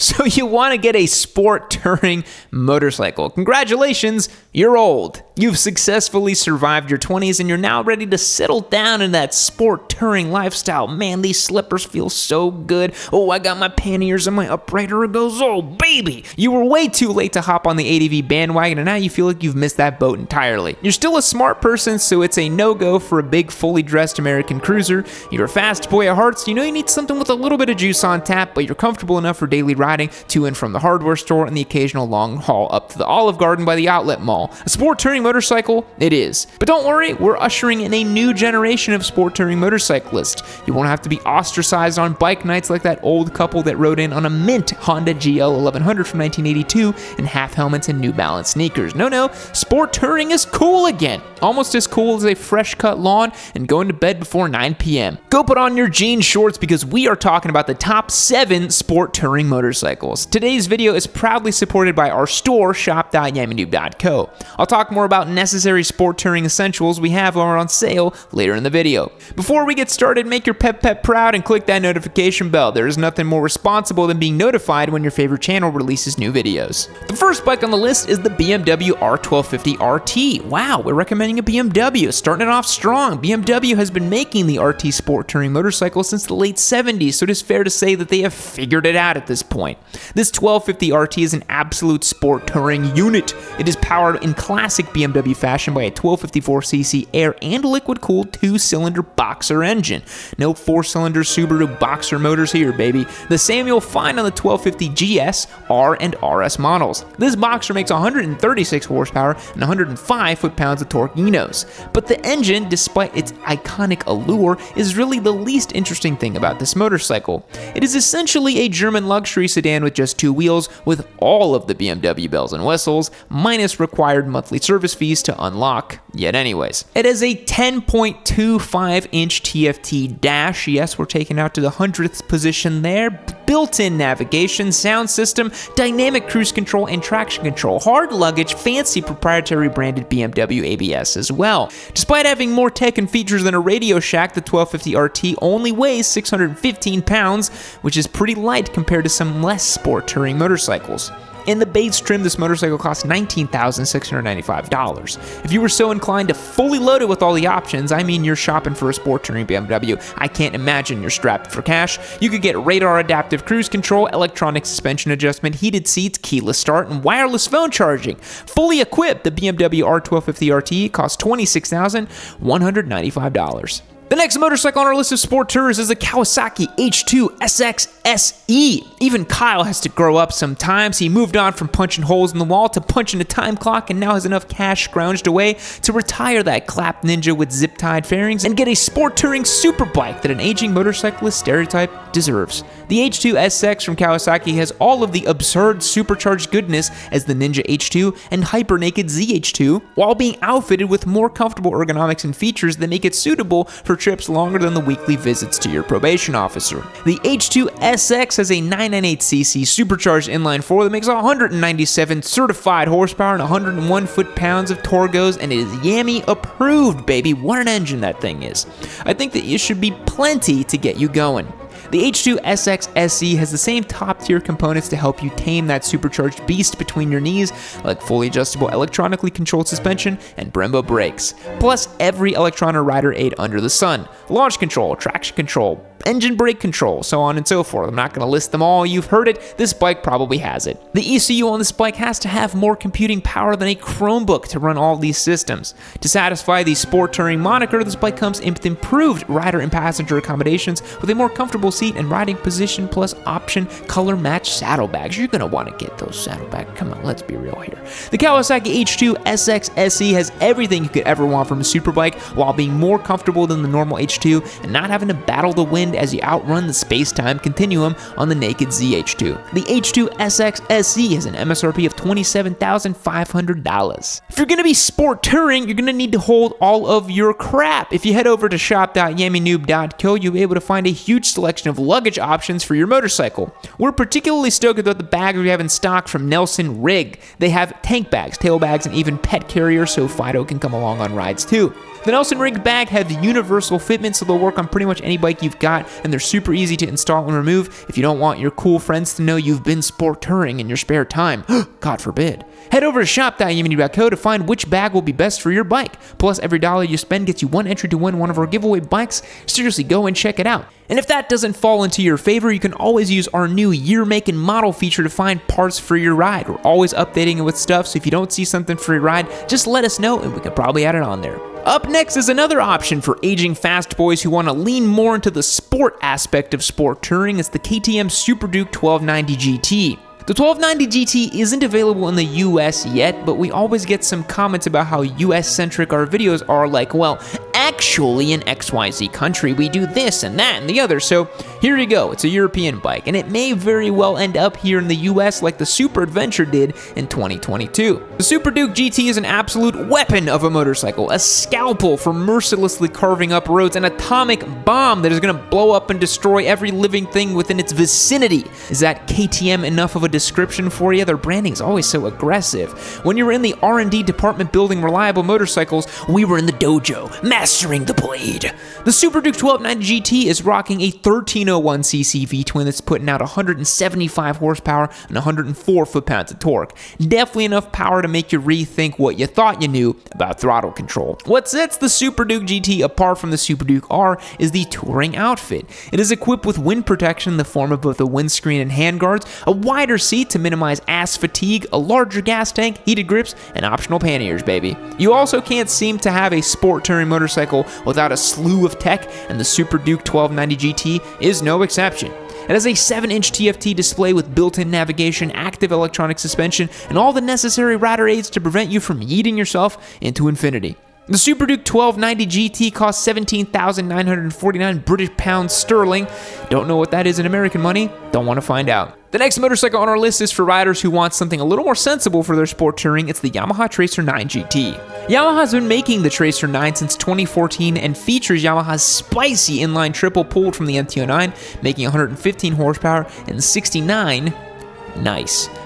So you want to get a sport touring motorcycle. Congratulations, you're old. You've successfully survived your 20s and you're now ready to settle down in that sport touring lifestyle. Man, these slippers feel so good. Oh, I got my panniers and my uprighter. It goes, oh baby. You were way too late to hop on the ADV bandwagon and now you feel like you've missed that boat entirely. You're still a smart person, so it's a no-go for a big fully dressed American cruiser. You're a fast boy at heart, so you know you need something with a little bit of juice on tap, but you're comfortable enough for daily riding to and from the hardware store and the occasional long haul up to the Olive Garden by the outlet mall. A sport touring motorcycle, it is. But don't worry, we're ushering in a new generation of sport touring motorcyclists. You won't have to be ostracized on bike nights like that old couple that rode in on a mint Honda GL 1100 from 1982 and half helmets and New Balance sneakers. No, sport touring is cool again. Almost as cool as a fresh cut lawn and going to bed before 9 p.m. Go put on your jean shorts because we are talking about the top 7 sport touring motorcycles. Today's video is proudly supported by our store, shop.yamanoob.co. I'll talk more about necessary sport touring essentials we have on sale later in the video. Before we get started, make your pet proud and click that notification bell. There is nothing more responsible than being notified when your favorite channel releases new videos. The first bike on the list is the BMW R1250 RT. Wow, we're recommending a BMW, starting it off strong. BMW has been making the RT sport touring motorcycle since the late 70s, so it is fair to say that they have figured it out at this point. This 1250 RT is an absolute sport touring unit. It is powered in classic BMW fashion by a 1254cc air and liquid-cooled 2-cylinder boxer engine. No 4-cylinder Subaru boxer motors here, baby. The same you'll find on the 1250 GS, R, and RS models. This boxer makes 136 horsepower and 105 foot-pounds of torquenos. But the engine, despite its iconic allure, is really the least interesting thing about this motorcycle. It is essentially a German luxury sedan with just 2 wheels, with all of the BMW bells and whistles, minus required monthly service fees to unlock. Yet anyways, it has a 10.25-inch TFT dash. Yes, we're taking out to the 100th position there. Built-in navigation, sound system, dynamic cruise control, and traction control. Hard luggage, fancy proprietary branded BMW ABS as well. Despite having more tech and features than a Radio Shack, the 1250 RT only weighs 615 pounds, which is pretty light compared to some less sport touring motorcycles. In the base trim, this motorcycle costs $19,695. If you were so inclined to fully load it with all the options, I mean you're shopping for a sport touring BMW, I can't imagine you're strapped for cash. You could get radar adaptive cruise control, electronic suspension adjustment, heated seats, keyless start, and wireless phone charging. Fully equipped, the BMW R1250 RT costs $26,195. The next motorcycle on our list of sport tours is the Kawasaki H2 SX SE. Even Kyle has to grow up sometimes. He moved on from punching holes in the wall to punching a time clock and now has enough cash scrounged away to retire that clap ninja with zip-tied fairings and get a sport touring superbike that an aging motorcyclist stereotype deserves. The H2 SX from Kawasaki has all of the absurd supercharged goodness as the Ninja H2 and Hyper Naked ZH2, while being outfitted with more comfortable ergonomics and features that make it suitable for trips longer than the weekly visits to your probation officer. The H2 SX has a 998cc supercharged inline-4 that makes 197 certified horsepower and 101 foot-pounds of torgos, and it is Yami approved, baby. What an engine that thing is. I think that it should be plenty to get you going. The H2 SX SE has the same top-tier components to help you tame that supercharged beast between your knees, like fully adjustable electronically controlled suspension and Brembo brakes, plus every electronic rider aid under the sun, launch control, traction control, engine brake control, so on and so forth. I'm not going to list them all. You've heard it. This bike probably has it. The ECU on this bike has to have more computing power than a Chromebook to run all these systems. To satisfy the sport touring moniker, this bike comes with improved rider and passenger accommodations with a more comfortable seat and riding position, plus option color match saddlebags. You're going to want to get those saddlebags. Come on, let's be real here. The Kawasaki H2 SX SE has everything you could ever want from a superbike while being more comfortable than the normal H2 and not having to battle the wind as you outrun the space-time continuum on the naked ZH2. The H2 SX SE has an MSRP of $27,500. If you're going to be sport touring, you're going to need to hold all of your crap. If you head over to shop.yamanoob.co, you'll be able to find a huge selection of luggage options for your motorcycle. We're particularly stoked about the bags we have in stock from Nelson Rig. They have tank bags, tail bags, and even pet carriers so Fido can come along on rides too. The Nelson Rig bag has universal fitment, so they'll work on pretty much any bike you've got, that, and they're super easy to install and remove if you don't want your cool friends to know you've been sport touring in your spare time. God forbid. Head over to shop.yamanee.co to find which bag will be best for your bike. Plus, every dollar you spend gets you one entry to win one of our giveaway bikes. Seriously, go and check it out. And if that doesn't fall into your favor, you can always use our new year, make, and model feature to find parts for your ride. We're always updating it with stuff, so if you don't see something for your ride, just let us know and we could probably add it on there. Up next is another option for aging fast boys who want to lean more into the sport aspect of sport touring. It's the KTM Super Duke 1290 GT. The 1290 GT isn't available in the US yet, but we always get some comments about how US-centric our videos are, like, well, actually in XYZ country we do this and that and the other, so here you go, it's a European bike, and it may very well end up here in the US like the Super Adventure did in 2022. The Super Duke GT is an absolute weapon of a motorcycle, a scalpel for mercilessly carving up roads, an atomic bomb that is going to blow up and destroy every living thing within its vicinity. Is that KTM enough of a description for you? Their branding is always so aggressive. When you were in the R&D department building reliable motorcycles, we were in the dojo, mastering the blade. The Super Duke 1290 GT is rocking a 1301cc V-twin that's putting out 175 horsepower and 104 foot-pounds of torque. Definitely enough power to make you rethink what you thought you knew about throttle control. What sets the Super Duke GT apart from the Super Duke R is the touring outfit. It is equipped with wind protection in the form of both a windscreen and handguards, a wider seat to minimize ass fatigue, a larger gas tank, heated grips, and optional panniers, baby. You also can't seem to have a sport touring motorcycle without a slew of tech, and the Super Duke 1290 GT is no exception. It has a 7-inch TFT display with built-in navigation, active electronic suspension, and all the necessary rider aids to prevent you from yeeting yourself into infinity. The Super Duke 1290 GT costs 17,949 British pounds sterling. Don't know what that is in American money, don't want to find out. The next motorcycle on our list is for riders who want something a little more sensible for their sport touring. It's the Yamaha Tracer 9 GT. Yamaha's been making the Tracer 9 since 2014 and features Yamaha's spicy inline triple pulled from the MT-09, making 115 horsepower and 69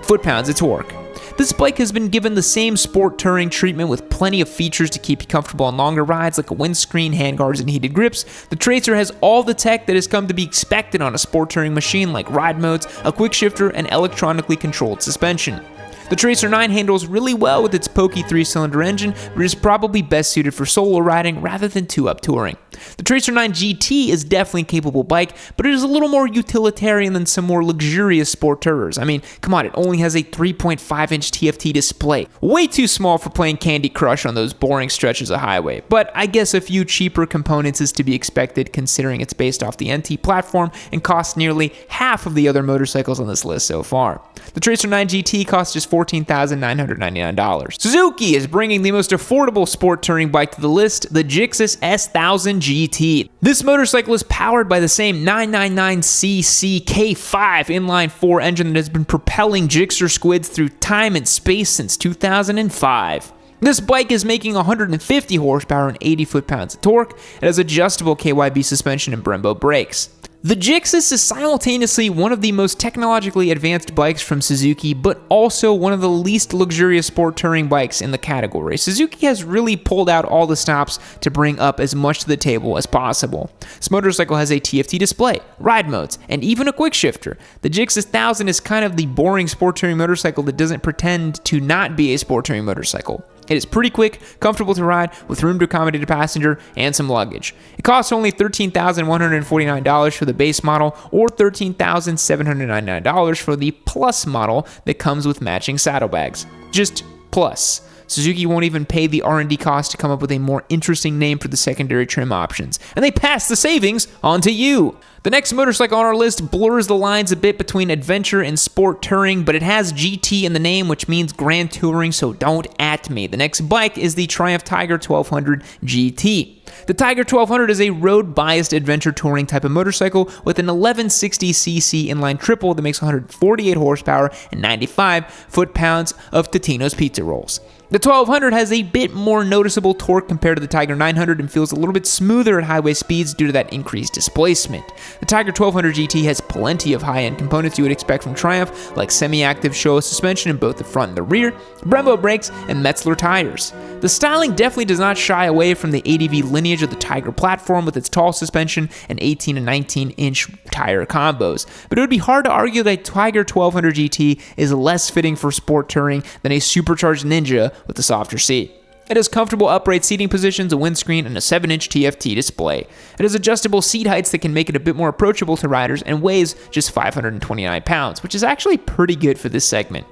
foot-pounds of torque. This bike has been given the same sport touring treatment with plenty of features to keep you comfortable on longer rides like a windscreen, handguards, and heated grips. The Tracer has all the tech that has come to be expected on a sport touring machine like ride modes, a quick shifter, and electronically controlled suspension. The Tracer 9 handles really well with its pokey 3-cylinder engine, but is probably best suited for solo riding rather than 2-up touring. The Tracer 9 GT is definitely a capable bike, but it is a little more utilitarian than some more luxurious sport tourers. I mean, come on, it only has a 3.5-inch TFT display. Way too small for playing Candy Crush on those boring stretches of highway, but I guess a few cheaper components is to be expected considering it's based off the NT platform and costs nearly half of the other motorcycles on this list so far. The Tracer 9 GT costs just $14,999. Suzuki is bringing the most affordable sport touring bike to the list, the GSX S1000 GT. This motorcycle is powered by the same 999cc K5 inline-4 engine that has been propelling Gixxer squids through time and space since 2005. This bike is making 150 horsepower and 80 foot-pounds of torque. It has adjustable KYB suspension and Brembo brakes. The GSX is simultaneously one of the most technologically advanced bikes from Suzuki, but also one of the least luxurious sport touring bikes in the category. Suzuki has really pulled out all the stops to bring up as much to the table as possible. This motorcycle has a TFT display, ride modes, and even a quick shifter. The GSX 1000 is kind of the boring sport touring motorcycle that doesn't pretend to not be a sport touring motorcycle. It is pretty quick, comfortable to ride, with room to accommodate a passenger and some luggage. It costs only $13,149 for the base model or $13,799 for the Plus model that comes with matching saddlebags. Just Plus. Suzuki won't even pay the R&D cost to come up with a more interesting name for the secondary trim options, and they pass the savings on to you. The next motorcycle on our list blurs the lines a bit between adventure and sport touring, but it has GT in the name, which means grand touring, so don't at me. The next bike is the Triumph Tiger 1200 GT. The Tiger 1200 is a road-biased adventure touring type of motorcycle with an 1160cc inline triple that makes 148 horsepower and 95 foot-pounds of Totino's pizza rolls. The 1200 has a bit more noticeable torque compared to the Tiger 900 and feels a little bit smoother at highway speeds due to that increased displacement. The Tiger 1200 GT has plenty of high-end components you would expect from Triumph, like semi-active Showa suspension in both the front and the rear, Brembo brakes, and Metzler tires. The styling definitely does not shy away from the ADV linear lineage of the Tiger platform with its tall suspension and 18 and 19-inch tire combos. But it would be hard to argue that Tiger 1200 GT is less fitting for sport touring than a supercharged Ninja with a softer seat. It has comfortable upright seating positions, a windscreen, and a 7-inch TFT display. It has adjustable seat heights that can make it a bit more approachable to riders and weighs just 529 pounds, which is actually pretty good for this segment.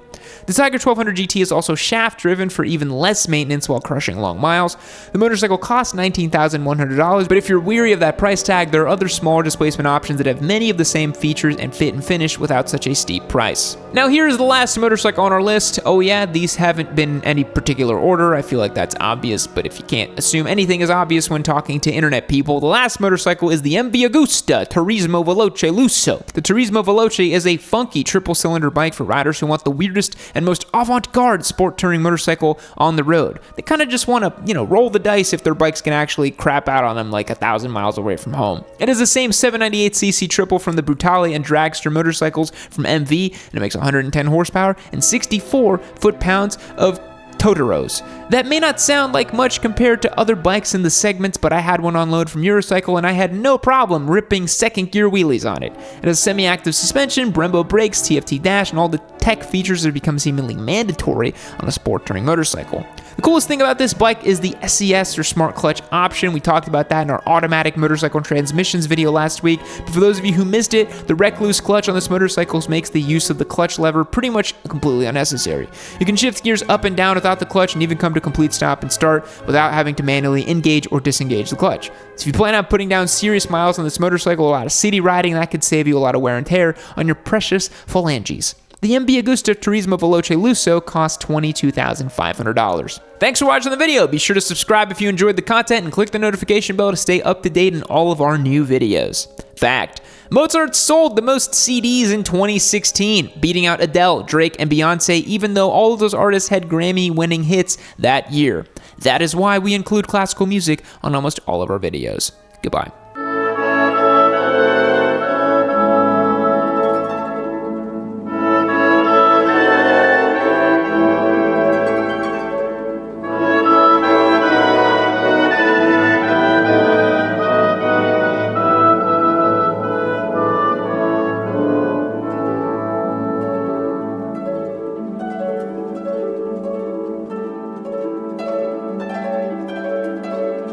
The Tiger 1200 GT is also shaft-driven for even less maintenance while crushing long miles. The motorcycle costs $19,100, but if you're weary of that price tag, there are other smaller displacement options that have many of the same features and fit and finish without such a steep price. Now here's the last motorcycle on our list. Oh yeah, these haven't been in any particular order. I feel like that's obvious, but if you can't assume anything is obvious when talking to internet people, the last motorcycle is the MV Agusta Turismo Veloce Lusso. The Turismo Veloce is a funky triple-cylinder bike for riders who want the weirdest and most avant-garde sport touring motorcycle on the road. They kind of just want to, roll the dice if their bikes can actually crap out on them like 1,000 miles away from home. It is the same 798cc triple from the Brutale and Dragster motorcycles from MV, and it makes 110 horsepower and 64 foot-pounds of Totoros. That may not sound like much compared to other bikes in the segments, but I had one on load from Eurocycle and I had no problem ripping second gear wheelies on it. It has semi-active suspension, Brembo brakes, TFT dash, and all the tech features that have become seemingly mandatory on a sport touring motorcycle. The coolest thing about this bike is the SES or Smart Clutch option. We talked about that in our automatic motorcycle transmissions video last week. But for those of you who missed it, the Recluse clutch on this motorcycle makes the use of the clutch lever pretty much completely unnecessary. You can shift gears up and down without the clutch and even come to complete stop and start without having to manually engage or disengage the clutch. So if you plan on putting down serious miles on this motorcycle, a lot of city riding, that could save you a lot of wear and tear on your precious phalanges. The MV Agusta Turismo Veloce Lusso costs $22,500. Thanks for watching the video. Be sure to subscribe if you enjoyed the content and click the notification bell to stay up to date in all of our new videos. Fact: Mozart sold the most CDs in 2016, beating out Adele, Drake, and Beyonce, even though all of those artists had Grammy-winning hits that year. That is why we include classical music on almost all of our videos. Goodbye.